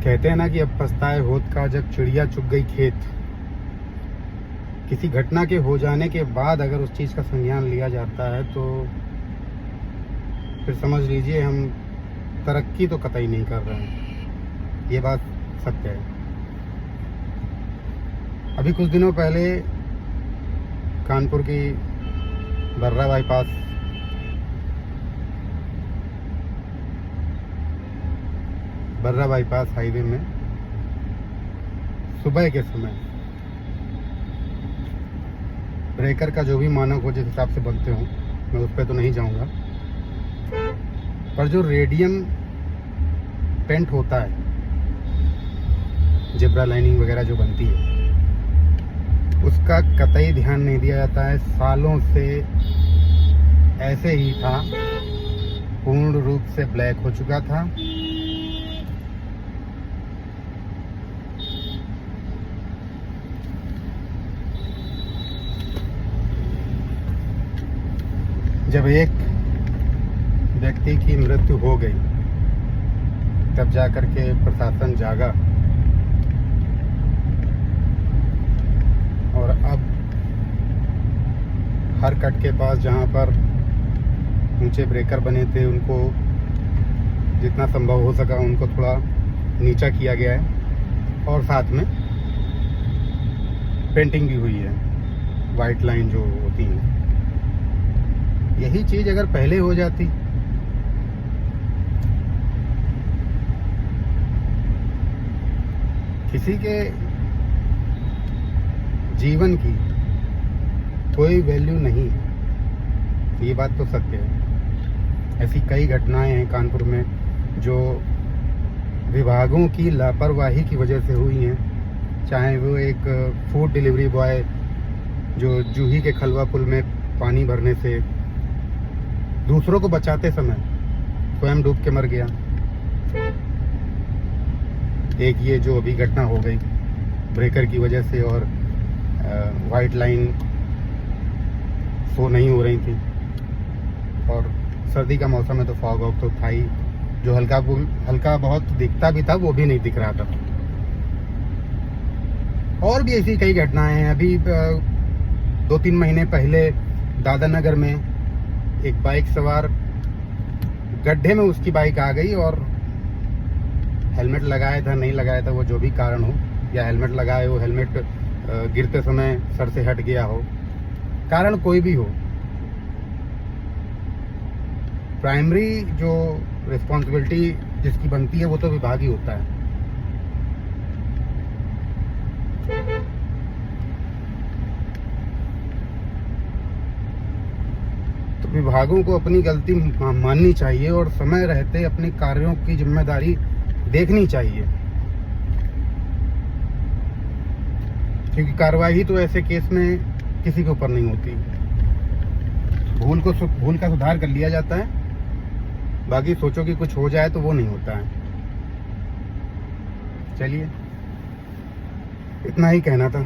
कहते हैं ना कि अब पछताए होत का जब चिड़िया चुग गई खेत। किसी घटना के हो जाने के बाद अगर उस चीज़ का संज्ञान लिया जाता है तो फिर समझ लीजिए हम तरक्की तो कतई नहीं कर रहे हैं। ये बात सत्य है। अभी कुछ दिनों पहले कानपुर की बर्रा बाईपास हाईवे में सुबह के समय ब्रेकर का जो भी मानक हो, जिस हिसाब से बनते हो, मैं उस पर तो नहीं जाऊंगा, पर जो रेडियम पेंट होता है, जेब्रा लाइनिंग वगैरह जो बनती है, उसका कतई ध्यान नहीं दिया जाता है। सालों से ऐसे ही था, पूर्ण रूप से ब्लैक हो चुका था। जब एक व्यक्ति की मृत्यु हो गई तब जाकर के प्रशासन जागा और अब हर कट के पास जहां पर ऊंचे ब्रेकर बने थे उनको जितना संभव हो सका उनको थोड़ा नीचा किया गया है और साथ में पेंटिंग भी हुई है, वाइट लाइन जो होती है। यही चीज अगर पहले हो जाती, किसी के जीवन की कोई वैल्यू नहीं, ये बात तो सत्य है। ऐसी कई घटनाएं हैं कानपुर में जो विभागों की लापरवाही की वजह से हुई हैं। चाहे वो एक फूड डिलीवरी बॉय जो जूही के खलवा पुल में पानी भरने से दूसरों को बचाते समय स्वयं डूब के मर गया। एक ये जो अभी घटना हो गई ब्रेकर की वजह से, और वाइट लाइन शो नहीं हो रही थी, और सर्दी का मौसम है तो फॉग ऑफ तो था ही, जो हल्का बहुत दिखता भी था वो भी नहीं दिख रहा था। और भी ऐसी कई घटनाएं हैं। अभी 2-3 महीने पहले दादा नगर में एक बाइक सवार गड्ढे में उसकी बाइक आ गई, और हेलमेट लगाया था नहीं लगाया था, वो जो भी कारण हो, या हेलमेट लगाए हो, हेलमेट गिरते समय सर से हट गया हो, कारण कोई भी हो, प्राइमरी जो रिस्पॉन्सिबिलिटी जिसकी बनती है वो तो विभाग ही होता है। तो विभागों को अपनी गलती माननी चाहिए और समय रहते अपने कार्यों की जिम्मेदारी देखनी चाहिए, क्योंकि कार्रवाई तो ऐसे केस में किसी के ऊपर नहीं होती। भूल का सुधार कर लिया जाता है, बाकी सोचो कि कुछ हो जाए तो वो नहीं होता है। चलिए, इतना ही कहना था।